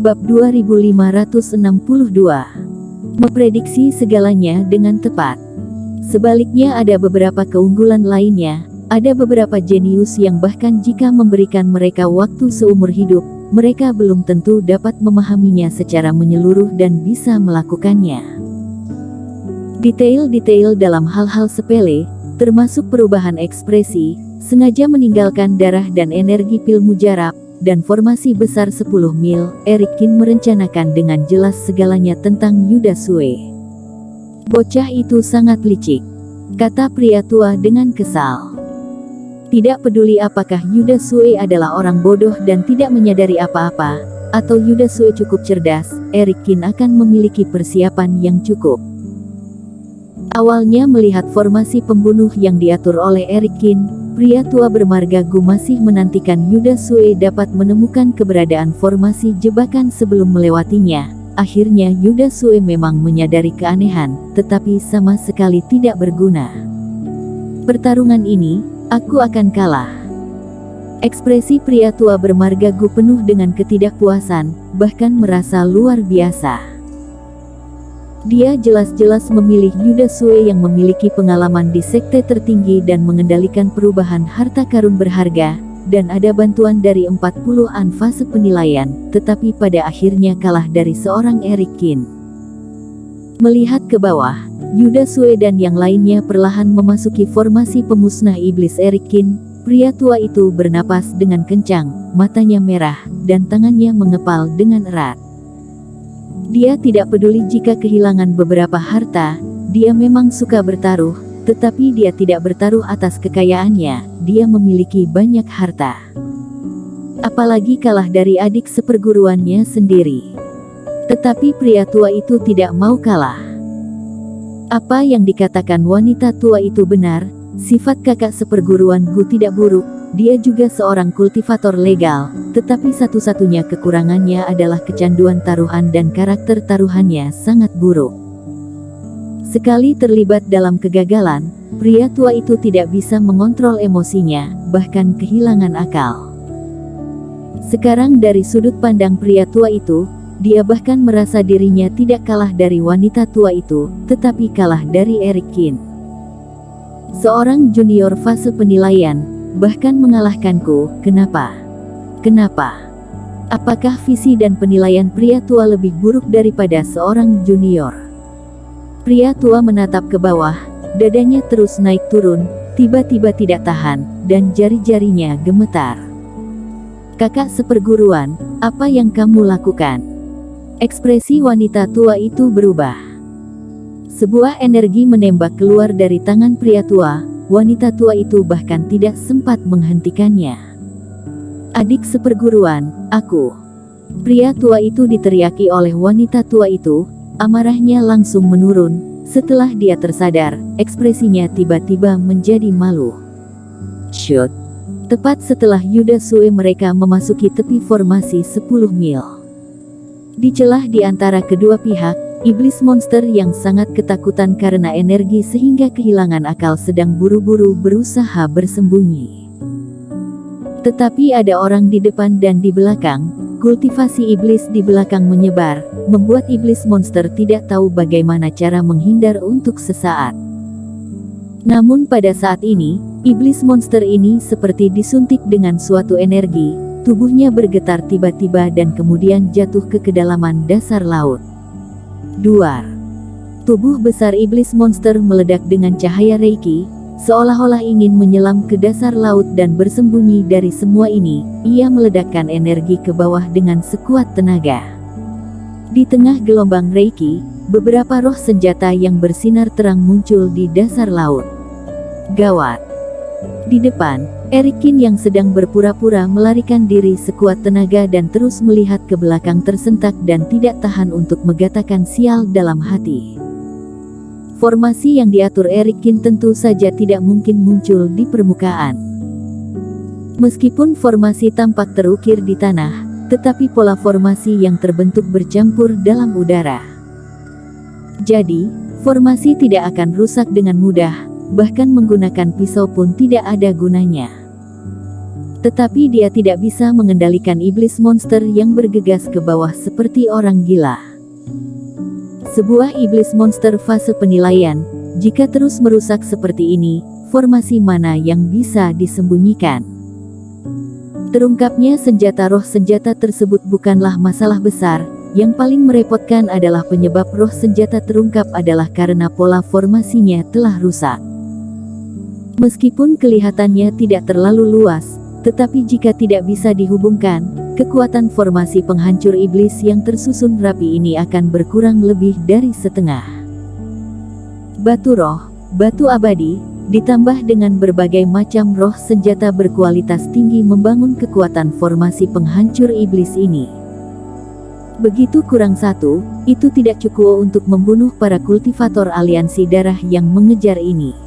Bab 2562. Memprediksi segalanya dengan tepat. Sebaliknya ada beberapa keunggulan lainnya. Ada beberapa jenius yang bahkan jika memberikan mereka waktu seumur hidup, mereka belum tentu dapat memahaminya secara menyeluruh dan bisa melakukannya. Detail-detail dalam hal-hal sepele, termasuk perubahan ekspresi, sengaja meninggalkan darah dan energi pil mujarab, dan formasi besar 10 mil, Erikin merencanakan dengan jelas segalanya tentang Yuda Sue. Bocah itu sangat licik, kata pria tua dengan kesal. Tidak peduli apakah Yuda Sue adalah orang bodoh dan tidak menyadari apa-apa, atau Yuda Sue cukup cerdas, Erikin akan memiliki persiapan yang cukup. Awalnya melihat formasi pembunuh yang diatur oleh Erikin, pria tua bermarga Gu masih menantikan Yuda Sue dapat menemukan keberadaan formasi jebakan sebelum melewatinya. Akhirnya Yuda Sue memang menyadari keanehan, tetapi sama sekali tidak berguna. Pertarungan ini, aku akan kalah. Ekspresi pria tua bermarga Gu penuh dengan ketidakpuasan, bahkan merasa luar biasa. Dia jelas-jelas memilih Yuda Sue yang memiliki pengalaman di sekte tertinggi dan mengendalikan perubahan harta karun berharga, dan ada bantuan dari 40-an fase penilaian, tetapi pada akhirnya kalah dari seorang Erikin. Melihat ke bawah, Yuda Sue dan yang lainnya perlahan memasuki formasi pemusnah iblis Erikin. Pria tua itu bernapas dengan kencang, matanya merah, dan tangannya mengepal dengan erat. Dia tidak peduli jika kehilangan beberapa harta, dia memang suka bertaruh, tetapi dia tidak bertaruh atas kekayaannya, dia memiliki banyak harta. Apalagi kalah dari adik seperguruannya sendiri. Tetapi pria tua itu tidak mau kalah. Apa yang dikatakan wanita tua itu benar, sifat kakak seperguruan Gu tidak buruk. Dia juga seorang kultivator legal, tetapi satu-satunya kekurangannya adalah kecanduan taruhan dan karakter taruhannya sangat buruk. Sekali terlibat dalam kegagalan, pria tua itu tidak bisa mengontrol emosinya, bahkan kehilangan akal. Sekarang dari sudut pandang pria tua itu, dia bahkan merasa dirinya tidak kalah dari wanita tua itu, tetapi kalah dari Erikin. Seorang junior fase penilaian, bahkan mengalahkanku. Kenapa? Kenapa? Apakah visi dan penilaian pria tua lebih buruk daripada seorang junior? Pria tua menatap ke bawah, dadanya terus naik turun, tiba-tiba tidak tahan, dan jari-jarinya gemetar. Kakak seperguruan, apa yang kamu lakukan? Ekspresi wanita tua itu berubah. Sebuah energi menembak keluar dari tangan pria tua. Wanita tua itu bahkan tidak sempat menghentikannya. Adik seperguruan, aku. Pria tua itu diteriaki oleh wanita tua itu, amarahnya langsung menurun. Setelah dia tersadar, ekspresinya tiba-tiba menjadi malu. Shoot. Tepat setelah Yuda Sue mereka memasuki tepi formasi 10 mil. Di celah di antara kedua pihak, iblis monster yang sangat ketakutan karena energi sehingga kehilangan akal sedang buru-buru berusaha bersembunyi. Tetapi ada orang di depan dan di belakang, kultivasi iblis di belakang menyebar, membuat iblis monster tidak tahu bagaimana cara menghindar untuk sesaat. Namun pada saat ini, iblis monster ini seperti disuntik dengan suatu energi, tubuhnya bergetar tiba-tiba dan kemudian jatuh ke kedalaman dasar laut. Duar. Tubuh besar iblis monster meledak dengan cahaya Reiki, seolah-olah ingin menyelam ke dasar laut dan bersembunyi dari semua ini. Ia meledakkan energi ke bawah dengan sekuat tenaga. Di tengah gelombang Reiki, beberapa roh senjata yang bersinar terang muncul di dasar laut. Gawat. Di depan, Erikin yang sedang berpura-pura melarikan diri sekuat tenaga dan terus melihat ke belakang tersentak dan tidak tahan untuk mengatakan sial dalam hati. Formasi yang diatur Erikin tentu saja tidak mungkin muncul di permukaan. Meskipun formasi tampak terukir di tanah, tetapi pola formasi yang terbentuk bercampur dalam udara. Jadi, formasi tidak akan rusak dengan mudah, bahkan menggunakan pisau pun tidak ada gunanya. Tetapi dia tidak bisa mengendalikan iblis monster yang bergegas ke bawah seperti orang gila. Sebuah iblis monster fase penilaian, jika terus merusak seperti ini, formasi mana yang bisa disembunyikan? Terungkapnya senjata roh senjata tersebut bukanlah masalah besar, yang paling merepotkan adalah penyebab roh senjata terungkap adalah karena pola formasinya telah rusak. Meskipun kelihatannya tidak terlalu luas, tetapi jika tidak bisa dihubungkan, kekuatan formasi penghancur iblis yang tersusun rapi ini akan berkurang lebih dari setengah. Batu roh, batu abadi, ditambah dengan berbagai macam roh senjata berkualitas tinggi membangun kekuatan formasi penghancur iblis ini. Begitu kurang satu, itu tidak cukup untuk membunuh para kultivator aliansi darah yang mengejar ini.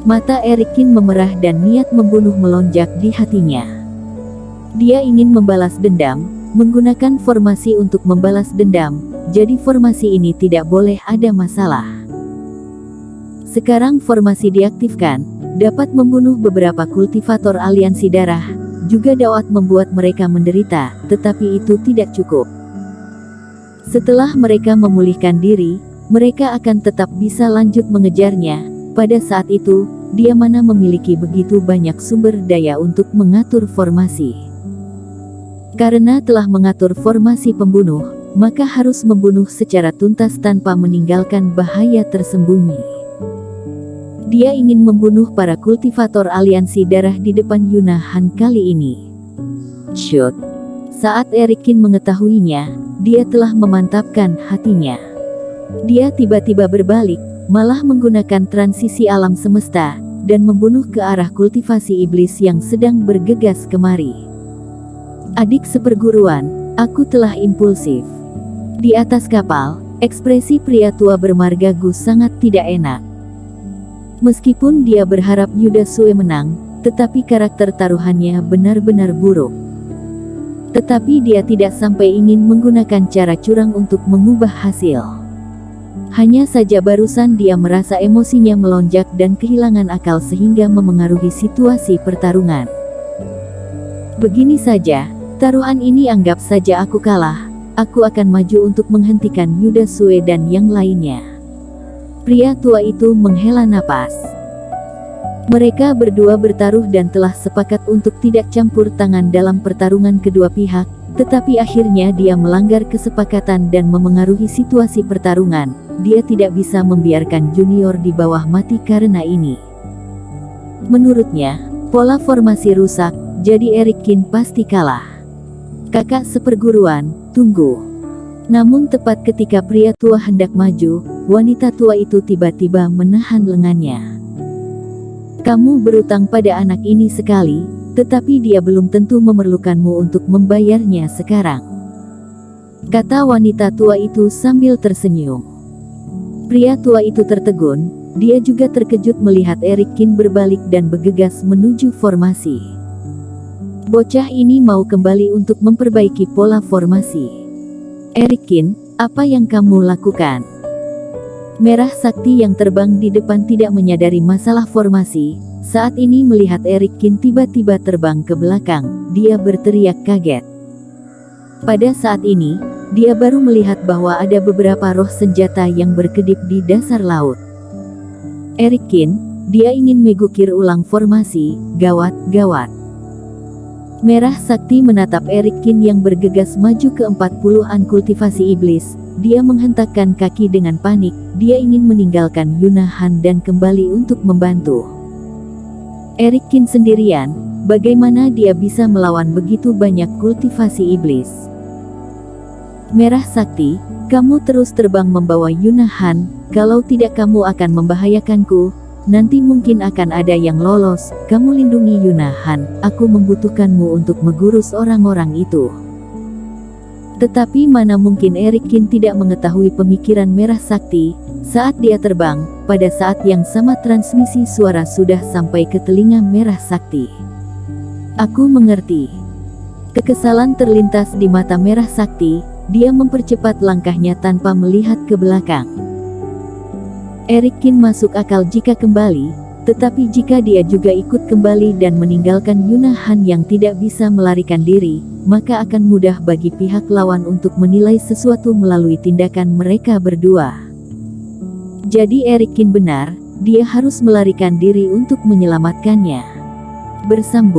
Mata Erikin memerah dan niat membunuh melonjak di hatinya. Dia ingin membalas dendam, menggunakan formasi untuk membalas dendam, jadi formasi ini tidak boleh ada masalah. Sekarang formasi diaktifkan, dapat membunuh beberapa kultivator aliansi darah, juga dapat membuat mereka menderita, tetapi itu tidak cukup. Setelah mereka memulihkan diri, mereka akan tetap bisa lanjut mengejarnya. Pada saat itu, dia mana memiliki begitu banyak sumber daya untuk mengatur formasi. Karena telah mengatur formasi pembunuh, maka harus membunuh secara tuntas tanpa meninggalkan bahaya tersembunyi. Dia ingin membunuh para kultivator aliansi darah di depan Yunahan kali ini. Shoot! Saat Erikin mengetahuinya, dia telah memantapkan hatinya. Dia tiba-tiba berbalik, malah menggunakan transisi alam semesta, dan membunuh ke arah kultivasi iblis yang sedang bergegas kemari. Adik seperguruan, aku telah impulsif. Di atas kapal, ekspresi pria tua bermarga Gu sangat tidak enak. Meskipun dia berharap Yuda Sue menang, tetapi karakter taruhannya benar-benar buruk. Tetapi dia tidak sampai ingin menggunakan cara curang untuk mengubah hasil. Hanya saja barusan dia merasa emosinya melonjak dan kehilangan akal sehingga memengaruhi situasi pertarungan. Begini saja, taruhan ini anggap saja aku kalah, aku akan maju untuk menghentikan Yuda Sue dan yang lainnya. Pria tua itu menghela napas. Mereka berdua bertaruh dan telah sepakat untuk tidak campur tangan dalam pertarungan kedua pihak, tetapi akhirnya dia melanggar kesepakatan dan memengaruhi situasi pertarungan. Dia tidak bisa membiarkan junior di bawah mati karena ini. Menurutnya, pola formasi rusak, jadi Erikin pasti kalah. Kakak seperguruan, tunggu. Namun tepat ketika pria tua hendak maju, wanita tua itu tiba-tiba menahan lengannya. Kamu berutang pada anak ini sekali, tetapi dia belum tentu memerlukanmu untuk membayarnya sekarang. Kata wanita tua itu sambil tersenyum. Pria tua itu tertegun, dia juga terkejut melihat Erikin berbalik dan bergegas menuju formasi. Bocah ini mau kembali untuk memperbaiki pola formasi. Erikin, apa yang kamu lakukan? Merah Sakti yang terbang di depan tidak menyadari masalah formasi. Saat ini melihat Erikin tiba-tiba terbang ke belakang, dia berteriak kaget. Pada saat ini, dia baru melihat bahwa ada beberapa roh senjata yang berkedip di dasar laut. Erikin, dia ingin megukir ulang formasi, gawat, gawat. Merah Sakti menatap Erikin yang bergegas maju ke 40-an kultivasi iblis. Dia menghentakkan kaki dengan panik, dia ingin meninggalkan Yunahan dan kembali untuk membantu. Erikin sendirian, bagaimana dia bisa melawan begitu banyak kultivasi iblis? Merah Sakti, kamu terus terbang membawa Yunahan, kalau tidak kamu akan membahayakanku, nanti mungkin akan ada yang lolos, kamu lindungi Yunahan, aku membutuhkanmu untuk mengurus orang-orang itu. Tetapi mana mungkin Erikin tidak mengetahui pemikiran Merah Sakti, saat dia terbang, pada saat yang sama transmisi suara sudah sampai ke telinga Merah Sakti. Aku mengerti. Kekesalan terlintas di mata Merah Sakti. Dia mempercepat langkahnya tanpa melihat ke belakang. Erikin masuk akal jika kembali, Tetapi jika dia juga ikut kembali dan meninggalkan Yuna Han yang tidak bisa melarikan diri, maka akan mudah bagi pihak lawan untuk menilai sesuatu melalui tindakan mereka berdua. Jadi Eric Kin benar, dia harus melarikan diri untuk menyelamatkannya. Bersambung.